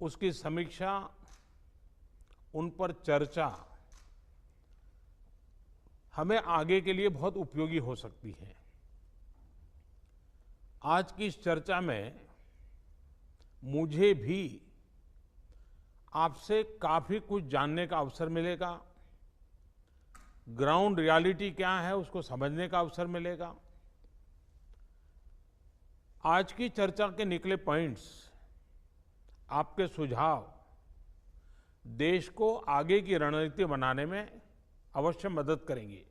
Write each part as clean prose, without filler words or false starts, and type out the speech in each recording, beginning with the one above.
उसकी समीक्षा, उन पर चर्चा हमें आगे के लिए बहुत उपयोगी हो सकती है। आज की इस चर्चा में मुझे भी आपसे काफी कुछ जानने का अवसर मिलेगा। ग्राउंड रियलिटी क्या है उसको समझने का अवसर मिलेगा। आज की चर्चा के निकले पॉइंट्स, आपके सुझाव देश को आगे की रणनीति बनाने में अवश्य मदद करेंगे।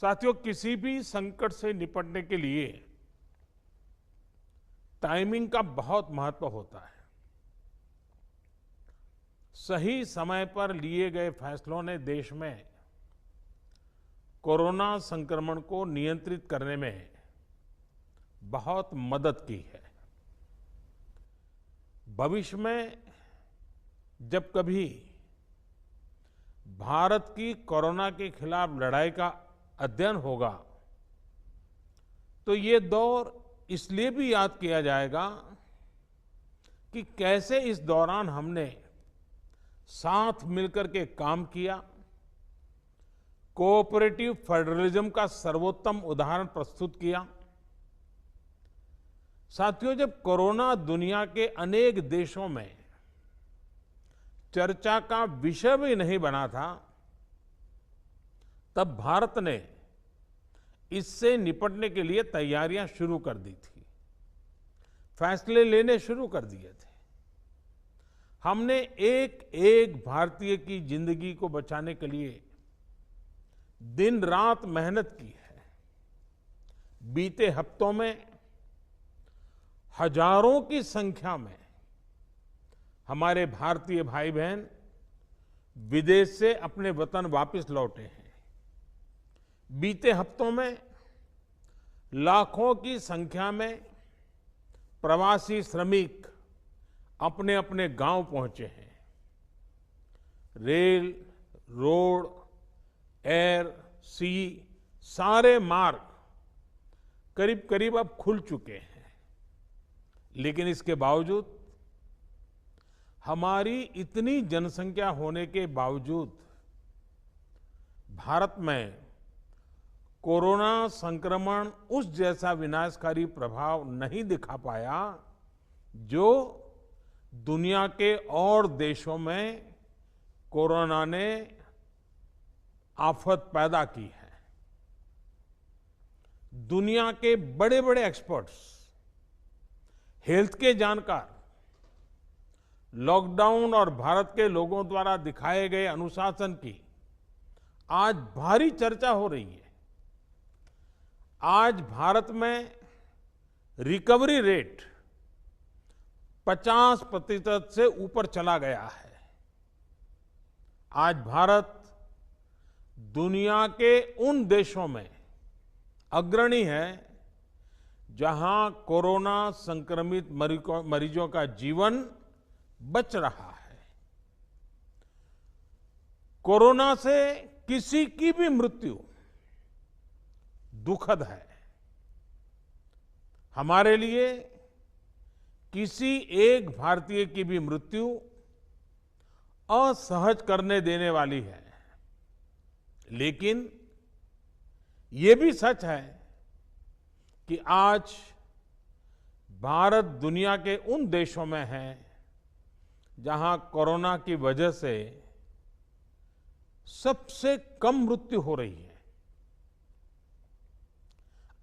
साथियों, किसी भी संकट से निपटने के लिए टाइमिंग का बहुत महत्व होता है। सही समय पर लिए गए फैसलों ने देश में कोरोना संक्रमण को नियंत्रित करने में बहुत मदद की है। भविष्य में जब कभी भारत की कोरोना के खिलाफ लड़ाई का अध्ययन होगा तो ये दौर इसलिए भी याद किया जाएगा कि कैसे इस दौरान हमने साथ मिलकर के काम किया। कोऑपरेटिव फेडरलिज्म का सर्वोत्तम उदाहरण प्रस्तुत किया। साथियों, जब कोरोना दुनिया के अनेक देशों में चर्चा का विषय भी नहीं बना था, तब भारत ने इससे निपटने के लिए तैयारियां शुरू कर दी थी, फैसले लेने शुरू कर दिए थे। हमने एक एक भारतीय की जिंदगी को बचाने के लिए दिन रात मेहनत की है। बीते हफ्तों में हजारों की संख्या में हमारे भारतीय भाई बहन विदेश से अपने वतन वापस लौटे हैं। बीते हफ्तों में लाखों की संख्या में प्रवासी श्रमिक अपने अपने गांव पहुंचे हैं। रेल, रोड, एयर, सी सारे मार्ग करीब करीब अब खुल चुके हैं। लेकिन इसके बावजूद, हमारी इतनी जनसंख्या होने के बावजूद भारत में कोरोना संक्रमण उस जैसा विनाशकारी प्रभाव नहीं दिखा पाया जो दुनिया के और देशों में कोरोना ने आफत पैदा की है। दुनिया के बड़े बड़े एक्सपर्ट्स, हेल्थ के जानकार, लॉकडाउन और भारत के लोगों द्वारा दिखाए गए अनुशासन की आज भारी चर्चा हो रही है। आज भारत में रिकवरी रेट 50% से ऊपर चला गया है। आज भारत दुनिया के उन देशों में अग्रणी है जहां कोरोना संक्रमित मरीजों का जीवन बच रहा है। कोरोना से किसी की भी मृत्यु दुखद है। हमारे लिए किसी एक भारतीय की भी मृत्यु असहज करने देने वाली है। लेकिन ये भी सच है कि आज भारत दुनिया के उन देशों में है जहां कोरोना की वजह से सबसे कम मृत्यु हो रही है।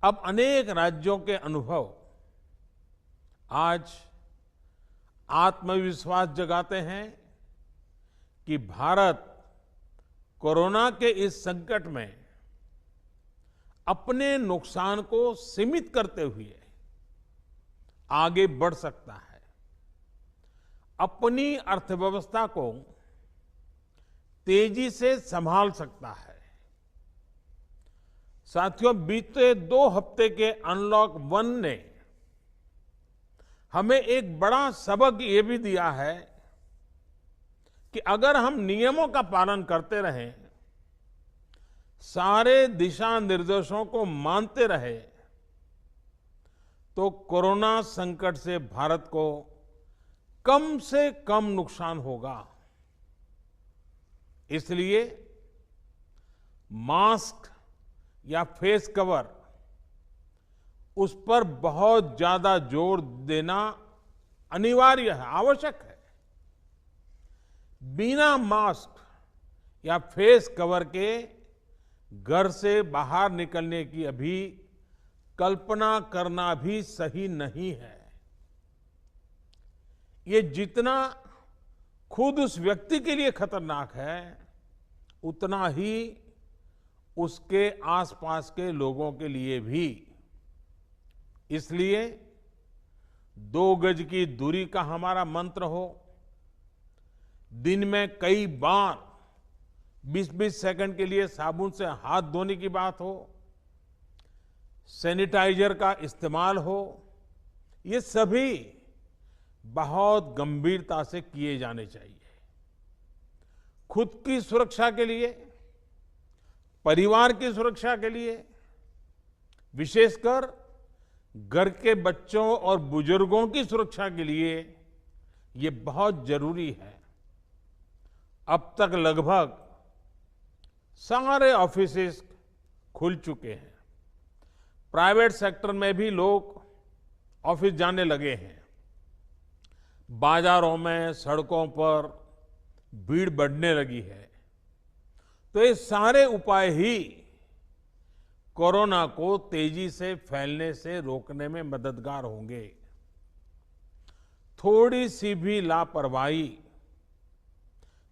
अब अनेक राज्यों के अनुभव आज आत्मविश्वास जगाते हैं कि भारत कोरोना के इस संकट में अपने नुकसान को सीमित करते हुए आगे बढ़ सकता है, अपनी अर्थव्यवस्था को तेजी से संभाल सकता है। साथियों, बीते 2 हफ्ते के अनलॉक 1 ने हमें एक बड़ा सबक ये भी दिया है कि अगर हम नियमों का पालन करते रहें, सारे दिशा निर्देशों को मानते रहे, तो कोरोना संकट से भारत को कम से कम नुकसान होगा। इसलिए मास्क या फेस कवर, उस पर बहुत ज्यादा जोर देना अनिवार्य है, आवश्यक है। बिना मास्क या फेस कवर के घर से बाहर निकलने की अभी कल्पना करना भी सही नहीं है। ये जितना खुद उस व्यक्ति के लिए खतरनाक है, उतना ही उसके आसपास के लोगों के लिए भी। इसलिए 2 गज की दूरी का हमारा मंत्र हो, दिन में कई बार 20-20 सेकंड के लिए साबुन से हाथ धोने की बात हो, सैनिटाइजर का इस्तेमाल हो, ये सभी बहुत गंभीरता से किए जाने चाहिए। खुद की सुरक्षा के लिए, परिवार की सुरक्षा के लिए, विशेषकर घर के बच्चों और बुजुर्गों की सुरक्षा के लिए ये बहुत जरूरी है। अब तक लगभग सारे ऑफिसेस खुल चुके हैं। प्राइवेट सेक्टर में भी लोग ऑफिस जाने लगे हैं। बाजारों में, सड़कों पर भीड़ बढ़ने लगी है। तो ये सारे उपाय ही कोरोना को तेजी से फैलने से रोकने में मददगार होंगे। थोड़ी सी भी लापरवाही,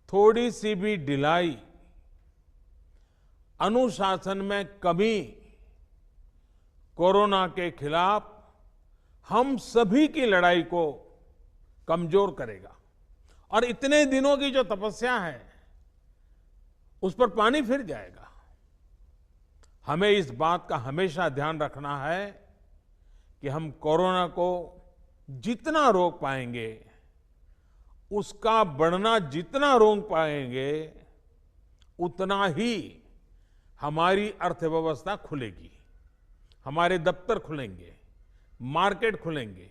थोड़ी सी भी ढिलाई, अनुशासन में कमी कोरोना के खिलाफ हम सभी की लड़ाई को कमजोर करेगा। और इतने दिनों की जो तपस्या है, उस पर पानी फिर जाएगा। हमें इस बात का हमेशा ध्यान रखना है कि हम कोरोना को जितना रोक पाएंगे, उसका बढ़ना जितना रोक पाएंगे, उतना ही हमारी अर्थव्यवस्था खुलेगी, हमारे दफ्तर खुलेंगे, मार्केट खुलेंगे,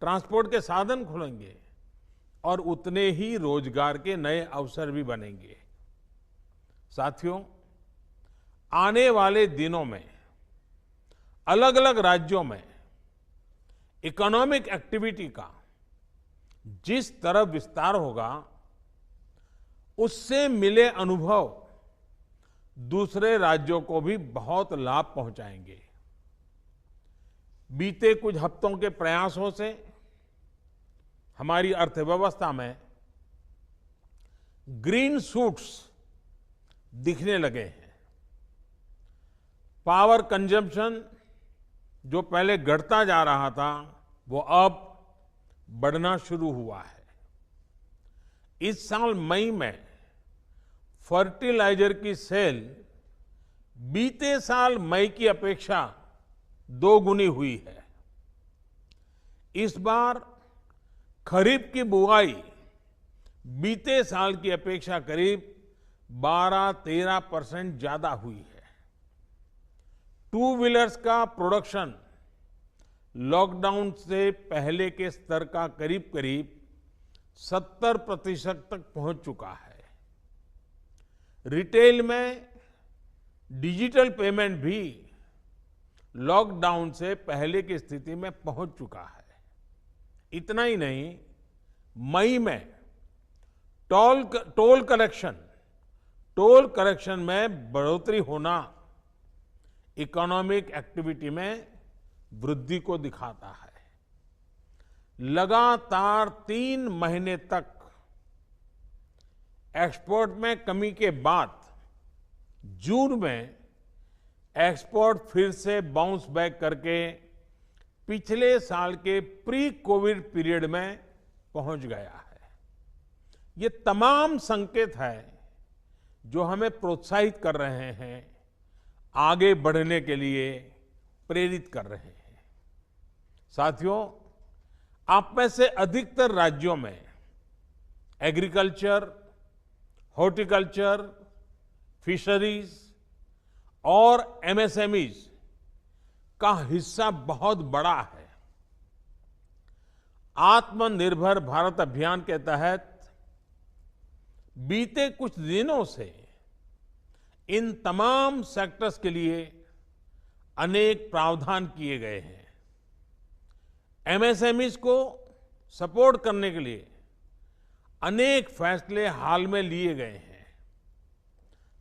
ट्रांसपोर्ट के साधन खुलेंगे और उतने ही रोजगार के नए अवसर भी बनेंगे। साथियों, आने वाले दिनों में अलग अलग राज्यों में इकोनॉमिक एक्टिविटी का जिस तरह विस्तार होगा, उससे मिले अनुभव दूसरे राज्यों को भी बहुत लाभ पहुंचाएंगे। बीते कुछ हफ्तों के प्रयासों से हमारी अर्थव्यवस्था में ग्रीन शूट्स दिखने लगे हैं। पावर कंजम्पशन जो पहले घटता जा रहा था, वो अब बढ़ना शुरू हुआ है। इस साल मई में फर्टिलाइजर की सेल बीते साल मई की अपेक्षा 2 गुनी हुई है। इस बार खरीफ की बुआई बीते साल की अपेक्षा करीब 12-13% ज्यादा हुई है। 2 व्हीलर्स का प्रोडक्शन लॉकडाउन से पहले के स्तर का करीब करीब 70% तक पहुंच चुका है। रिटेल में डिजिटल पेमेंट भी लॉकडाउन से पहले की स्थिति में पहुंच चुका है। इतना ही नहीं, मई में टोल कलेक्शन में बढ़ोतरी होना इकोनॉमिक एक्टिविटी में वृद्धि को दिखाता है। लगातार 3 महीने तक एक्सपोर्ट में कमी के बाद जून में एक्सपोर्ट फिर से बाउंस बैक करके पिछले साल के प्री कोविड पीरियड में पहुंच गया है। ये तमाम संकेत है जो हमें प्रोत्साहित कर रहे हैं, आगे बढ़ने के लिए प्रेरित कर रहे हैं। साथियों, आप में से अधिकतर राज्यों में एग्रीकल्चर, हॉर्टिकल्चर, फिशरीज और एमएसएमईज का हिस्सा बहुत बड़ा है। आत्मनिर्भर भारत अभियान के तहत बीते कुछ दिनों से इन तमाम सेक्टर्स के लिए अनेक प्रावधान किए गए हैं। एमएसएमईज को सपोर्ट करने के लिए अनेक फैसले हाल में लिए गए हैं।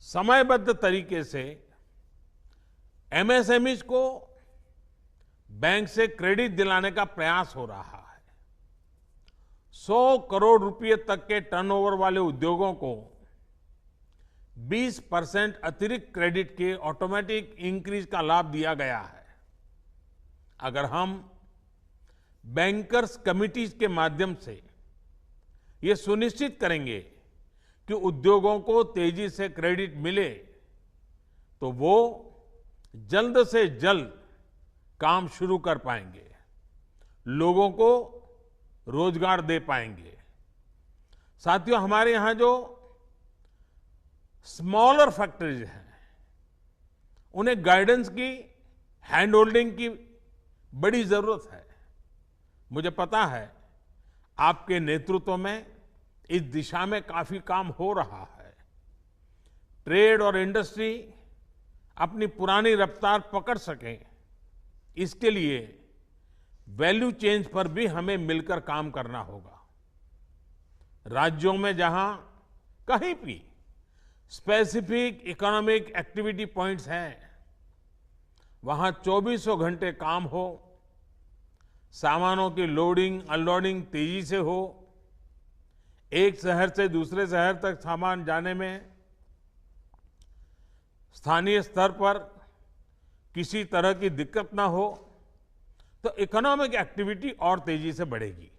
समयबद्ध तरीके से एमएसएमईज को बैंक से क्रेडिट दिलाने का प्रयास हो रहा है। 100 करोड़ रुपए तक के टर्नओवर वाले उद्योगों को 20% अतिरिक्त क्रेडिट के ऑटोमेटिक इंक्रीज का लाभ दिया गया है। अगर हम बैंकर्स कमिटीज के माध्यम से ये सुनिश्चित करेंगे कि उद्योगों को तेजी से क्रेडिट मिले तो वो जल्द से जल्द काम शुरू कर पाएंगे, लोगों को रोजगार दे पाएंगे। साथियों, हमारे यहां जो स्मॉलर फैक्ट्रीज हैं, उन्हें गाइडेंस की, हैंड होल्डिंग की बड़ी जरूरत है। मुझे पता है आपके नेतृत्व में इस दिशा में काफी काम हो रहा है। ट्रेड और इंडस्ट्री अपनी पुरानी रफ्तार पकड़ सकें, इसके लिए वैल्यू चेन्स पर भी हमें मिलकर काम करना होगा। राज्यों में जहां कहीं भी स्पेसिफिक इकोनॉमिक एक्टिविटी पॉइंट्स हैं, वहां 24 घंटे काम हो, सामानों की लोडिंग अनलोडिंग तेजी से हो, एक शहर से दूसरे शहर तक सामान जाने में स्थानीय स्तर पर किसी तरह की दिक्कत ना हो, तो इकोनॉमिक एक्टिविटी और तेजी से बढ़ेगी।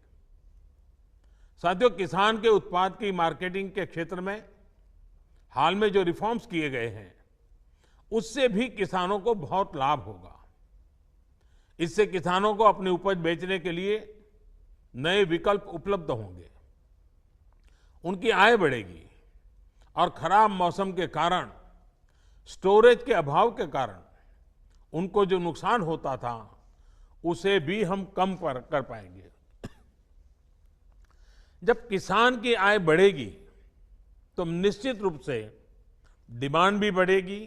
साथियों, किसान के उत्पाद की मार्केटिंग के क्षेत्र में हाल में जो रिफॉर्म्स किए गए हैं, उससे भी किसानों को बहुत लाभ होगा। इससे किसानों को अपनी उपज बेचने के लिए नए विकल्प उपलब्ध होंगे, उनकी आय बढ़ेगी और खराब मौसम के कारण, स्टोरेज के अभाव के कारण उनको जो नुकसान होता था, उसे भी हम कम कर पाएंगे। जब किसान की आय बढ़ेगी तो निश्चित रूप से डिमांड भी बढ़ेगी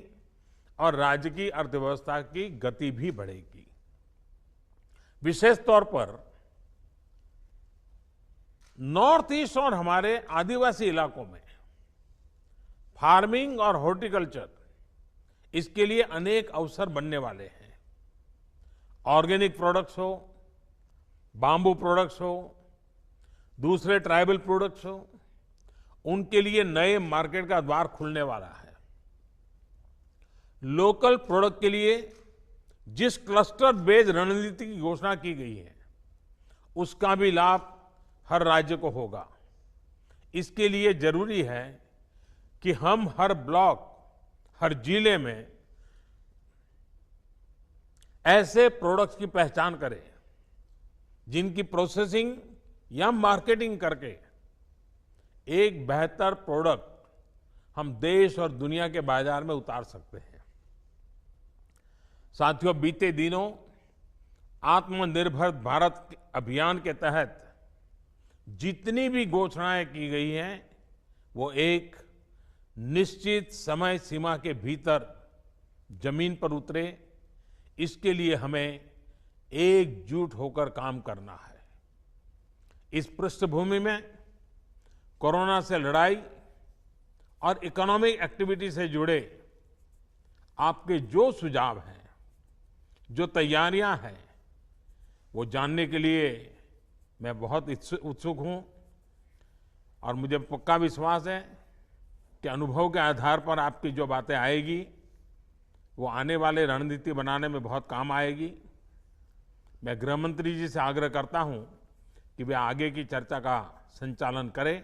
और राज्य की अर्थव्यवस्था की गति भी बढ़ेगी। विशेष तौर पर नॉर्थ ईस्ट और हमारे आदिवासी इलाकों में फार्मिंग और हॉर्टिकल्चर, इसके लिए अनेक अवसर बनने वाले हैं। ऑर्गेनिक प्रोडक्ट्स हो, बांबू प्रोडक्ट्स हो, दूसरे ट्राइबल प्रोडक्ट्स हो, उनके लिए नए मार्केट का द्वार खुलने वाला है। लोकल प्रोडक्ट के लिए जिस क्लस्टर बेस्ड रणनीति की घोषणा की गई है, उसका भी लाभ हर राज्य को होगा। इसके लिए जरूरी है कि हम हर ब्लॉक, हर जिले में ऐसे प्रोडक्ट्स की पहचान करें जिनकी प्रोसेसिंग या मार्केटिंग करके एक बेहतर प्रोडक्ट हम देश और दुनिया के बाजार में उतार सकते हैं। साथियों, बीते दिनों आत्मनिर्भर भारत अभियान के तहत जितनी भी घोषणाएं की गई हैं, वो एक निश्चित समय सीमा के भीतर जमीन पर उतरे, इसके लिए हमें एकजुट होकर काम करना है। इस पृष्ठभूमि में कोरोना से लड़ाई और इकोनॉमिक एक्टिविटी से जुड़े आपके जो सुझाव हैं, जो तैयारियां हैं, वो जानने के लिए मैं बहुत उत्सुक हूं और मुझे पक्का विश्वास है कि अनुभव के आधार पर आपकी जो बातें आएगी, वो आने वाले रणनीति बनाने में बहुत काम आएगी। मैं गृह मंत्री जी से आग्रह करता हूं कि वे आगे की चर्चा का संचालन करें